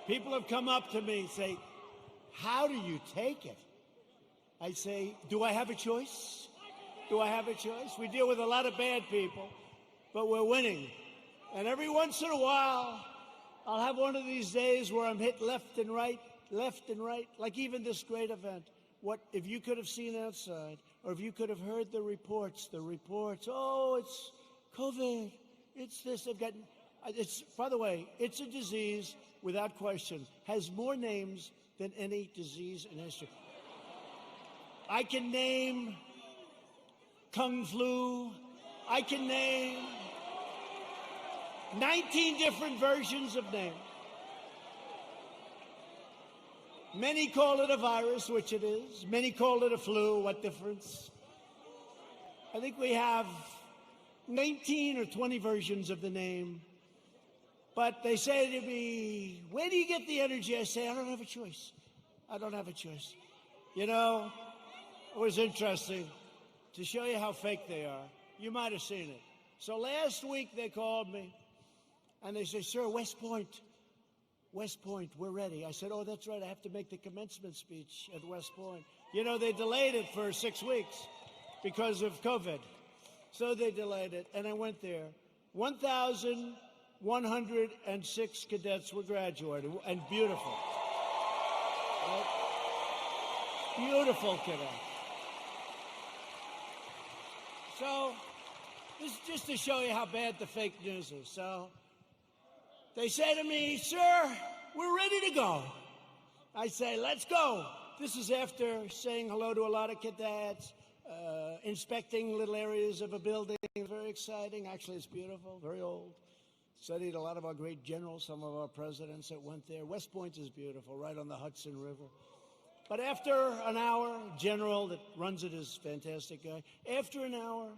People have come up to me and say, how do you take it? I say, do I have a choice? Do I have a choice? We deal with a lot of bad people, but we're winning. And every once in a while, I'll have one of these days where I'm hit left and right, like even this great event. What if you could have seen outside, or if you could have heard the reports, oh, it's COVID, it's this, by the way, it's a disease, without question, has more names than any disease in history. I can name Kung Flu, I can name 19 different versions of names. Many call it a virus, which it is. Many call it a flu. What difference? I think we have 19 or 20 versions of the name. But they say to me, where do you get the energy? I say, I don't have a choice. I don't have a choice. You know, it was interesting to show you how fake they are. You might have seen it. So last week they called me and they say, sir, West Point, we're ready. I said, oh, that's right. I have to make the commencement speech at West Point. You know, they delayed it for 6 weeks because of COVID. So they delayed it, and I went there. 1,106 cadets were graduated, and beautiful. Right? Beautiful cadets. So this is just to show you how bad the fake news is. So they say to me, sir, we're ready to go. I say, let's go. This is after saying hello to a lot of cadets, inspecting little areas of a building. Very exciting. Actually, it's beautiful, very old. Studied a lot of our great generals, some of our presidents that went there. West Point is beautiful, right on the Hudson River. But after an hour, general that runs it is a fantastic guy. After an hour,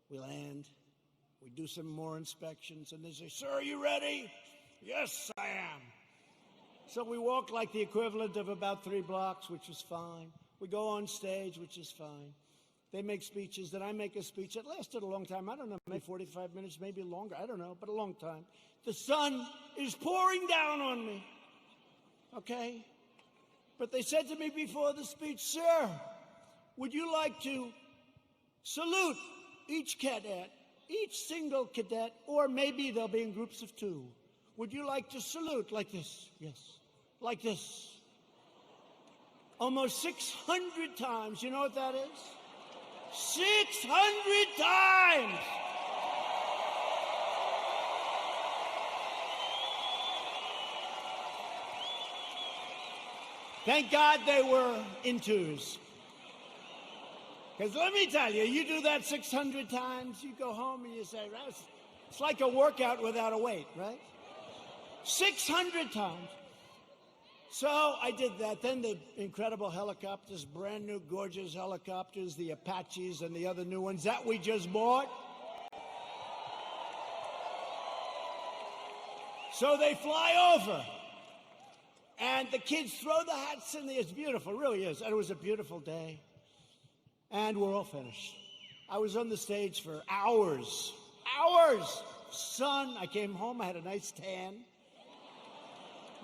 we land. We do some more inspections, and they say, sir, are you ready? Yes, I am. So we walk like the equivalent of about 3 blocks, which is fine. We go on stage, which is fine. They make speeches, then I make a speech. It lasted a long time. I don't know, maybe 45 minutes, maybe longer. I don't know, but a long time. The sun is pouring down on me, okay? But they said to me before the speech, sir, would you like to salute each cadet, each single cadet, or maybe they'll be in groups of 2. Would you like to salute like this? Yes. Like this. Almost 600 times. You know what that is? 600 times! Thank God they were in 2s. Because let me tell you, you do that 600 times, you go home and you say, it's like a workout without a weight, right? 600 times. So I did that. Then the incredible helicopters, brand new, gorgeous helicopters, the Apaches and the other new ones that we just bought. So they fly over. And the kids throw the hats in the air. It's beautiful, it really is. And it was a beautiful day. And we're all finished. I was on the stage for hours. Hours! Sun, I came home, I had a nice tan.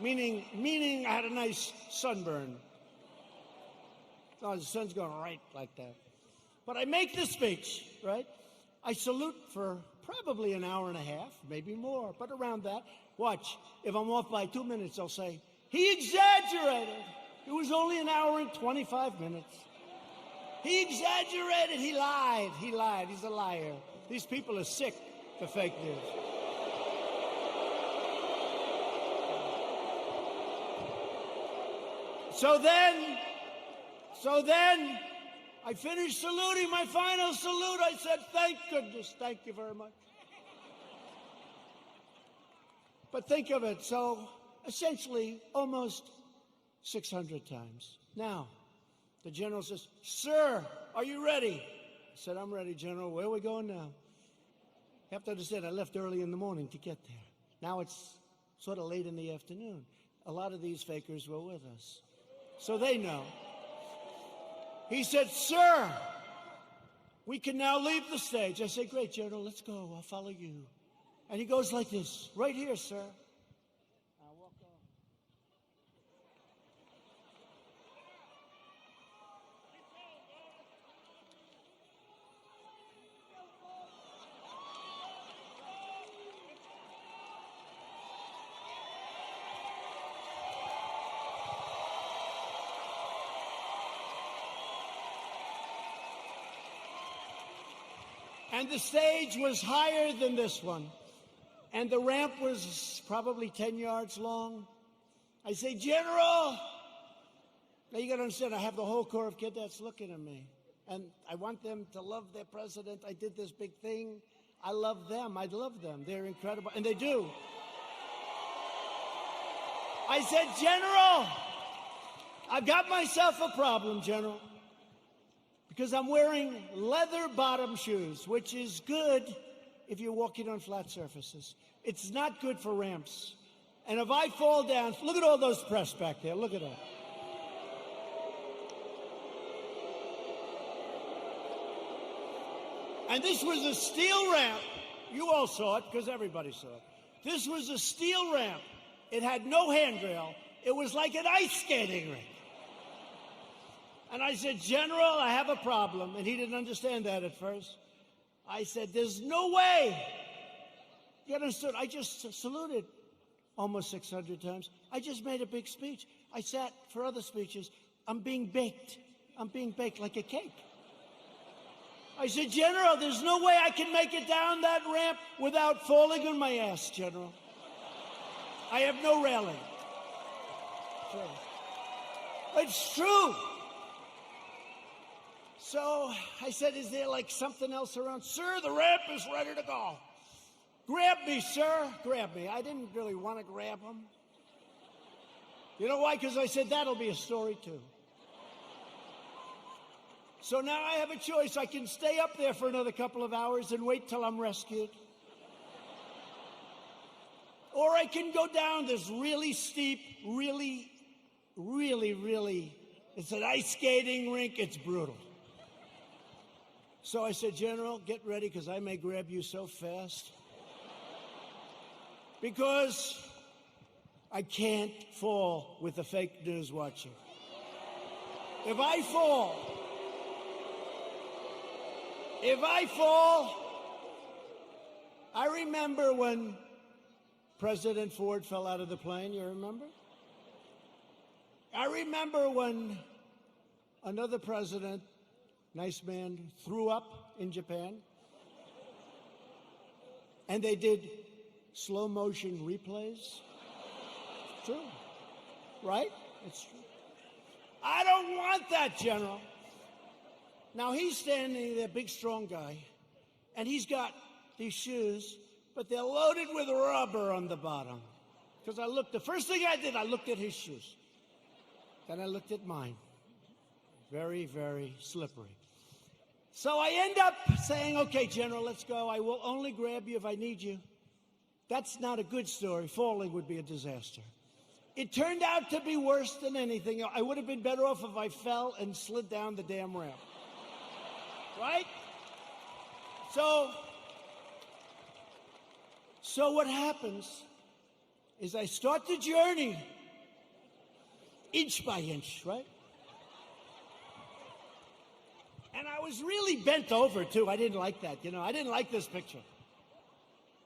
Meaning I had a nice sunburn. Oh, the sun's going right like that. But I make the speech, right? I salute for probably an hour and a half, maybe more, but around that. Watch, if I'm off by 2 minutes, I'll say, he exaggerated. It was only an hour and 25 minutes. He exaggerated, he lied, he's a liar. These people are sick for fake news. So then, I finished saluting, my final salute. I said, thank goodness, thank you very much. But think of it, so essentially almost 600 times. Now, the general says, sir, are you ready? I said, I'm ready, General. Where are we going now? You have to understand, I left early in the morning to get there. Now it's sort of late in the afternoon. A lot of these fakers were with us. So they know. He said, sir, we can now leave the stage. I said, great, General, let's go. I'll follow you. And he goes like this, right here, sir. I'll walk And the stage was higher than this one. And the ramp was probably 10 yards long. I say, General, now you got to understand, I have the whole Corps of Cadets looking at me. And I want them to love their president. I did this big thing. I love them. I love them. They're incredible. And they do. I said, General, I've got myself a problem, General. Because I'm wearing leather bottom shoes, which is good if you're walking on flat surfaces. It's not good for ramps. And if I fall down, look at all those press back there. Look at that. And this was a steel ramp. You all saw it because everybody saw it. This was a steel ramp. It had no handrail. It was like an ice skating rink. And I said, General, I have a problem. And he didn't understand that at first. I said, there's no way. You understood? I just saluted almost 600 times. I just made a big speech. I sat for other speeches. I'm being baked. I'm being baked like a cake. I said, General, there's no way I can make it down that ramp without falling on my ass, General. I have no railing. It's true. So I said, is there like something else around? Sir, the ramp is ready to go. Grab me, sir. Grab me. I didn't really want to grab him. You know why? Because I said, that'll be a story too. So now I have a choice. I can stay up there for another couple of hours and wait till I'm rescued. Or I can go down this really steep, really, it's an ice skating rink. It's brutal. So I said, General, get ready because I may grab you so fast. Because I can't fall with the fake news watching. If I fall, I remember when President Ford fell out of the plane, you remember? I remember when another president, nice man, threw up in Japan. And they did slow motion replays. It's true. Right? It's true. I don't want that, General. Now he's standing there, big strong guy, and he's got these shoes, but they're loaded with rubber on the bottom. Because the first thing I did, I looked at his shoes. Then I looked at mine. Very, very slippery. So I end up saying, okay, General, let's go. I will only grab you if I need you. That's not a good story. Falling would be a disaster. It turned out to be worse than anything. I would have been better off if I fell and slid down the damn ramp. Right? So what happens is I start the journey inch by inch, right? And I was really bent over, too. I didn't like that, you know. I didn't like this picture.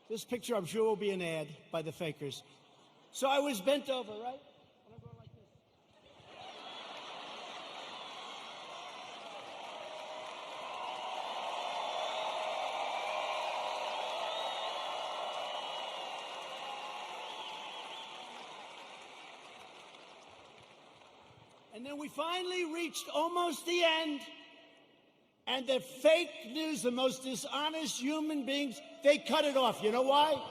This picture, I'm sure, will be an ad by the fakers. So I was bent over, right? And I'm going like this. And then we finally reached almost the end. And the fake news, the most dishonest human beings, they cut it off. You know why?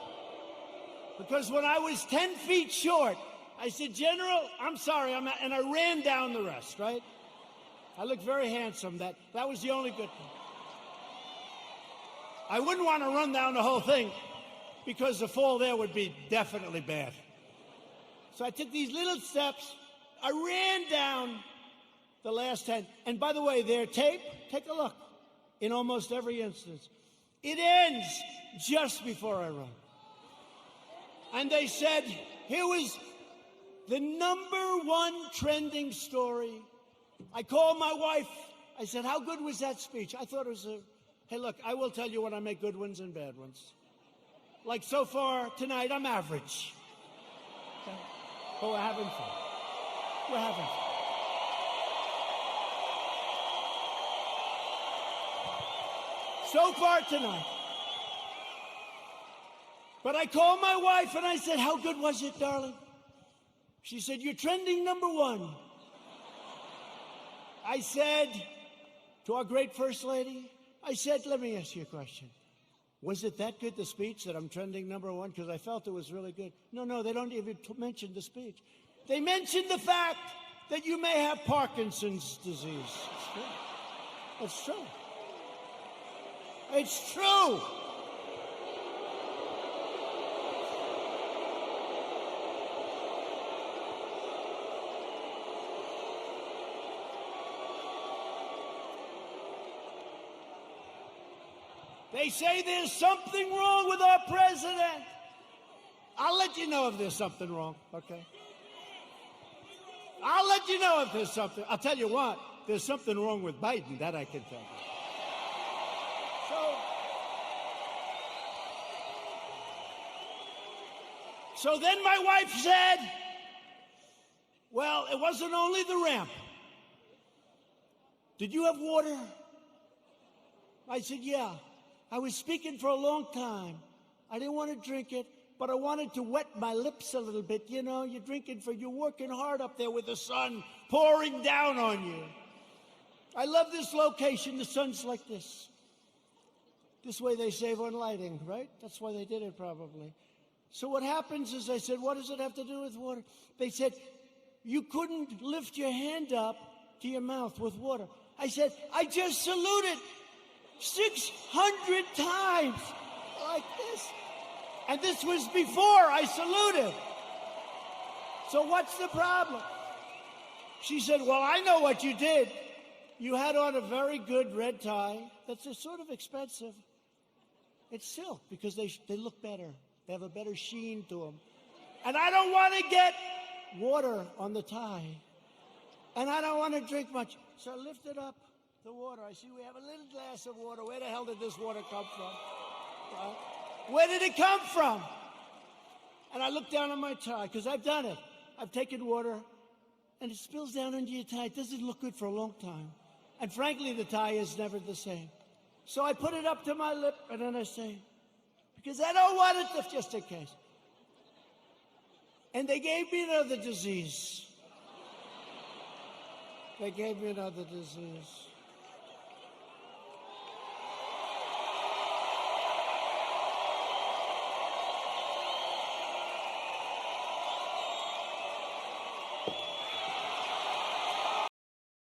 Because when I was 10 feet short, I said, General, I'm sorry, and I ran down the rest, right? I looked very handsome. That was the only good thing. I wouldn't want to run down the whole thing because the fall there would be definitely bad. So I took these little steps. I ran down the last 10. And by the way, their tape, take a look. In almost every instance, it ends just before I run. And they said, here was the #1 trending story. I called my wife. I said, how good was that speech? I thought it was hey, look, I will tell you when I make good ones and bad ones. Like so far tonight, I'm average. Okay? But we're having fun. We're having fun. So far tonight. But I called my wife and I said, how good was it, darling? She said, you're trending #1. I said to our great First Lady, I said, let me ask you a question. Was it that good, the speech, that I'm trending #1? Because I felt it was really good. No, they don't even mention the speech. They mentioned the fact that you may have Parkinson's disease. It's true. It's true. It's true. They say there's something wrong with our president. I'll let you know if there's something wrong, okay? I'll let you know if there's something. I'll tell you what, there's something wrong with Biden, that I can tell you. So then my wife said, well, it wasn't only the ramp. Did you have water? I said, yeah. I was speaking for a long time. I didn't want to drink it, but I wanted to wet my lips a little bit. You know, you're working hard up there with the sun pouring down on you. I love this location. The sun's like this. This way they save on lighting, right? That's why they did it probably. So what happens is I said, what does it have to do with water? They said, you couldn't lift your hand up to your mouth with water. I said, I just saluted 600 times like this. And this was before I saluted. So what's the problem? She said, well, I know what you did. You had on a very good red tie that's sort of expensive. It's silk because they look better. They have a better sheen to them. And I don't want to get water on the tie. And I don't want to drink much. So I lifted up the water. I see we have a little glass of water. Where the hell did this water come from? Where did it come from? And I looked down on my tie, because I've done it. I've taken water, and it spills down into your tie. It doesn't look good for a long time. And frankly, the tie is never the same. So I put it up to my lip, and then I say, because I don't want it, just in case. And they gave me another disease. They gave me another disease.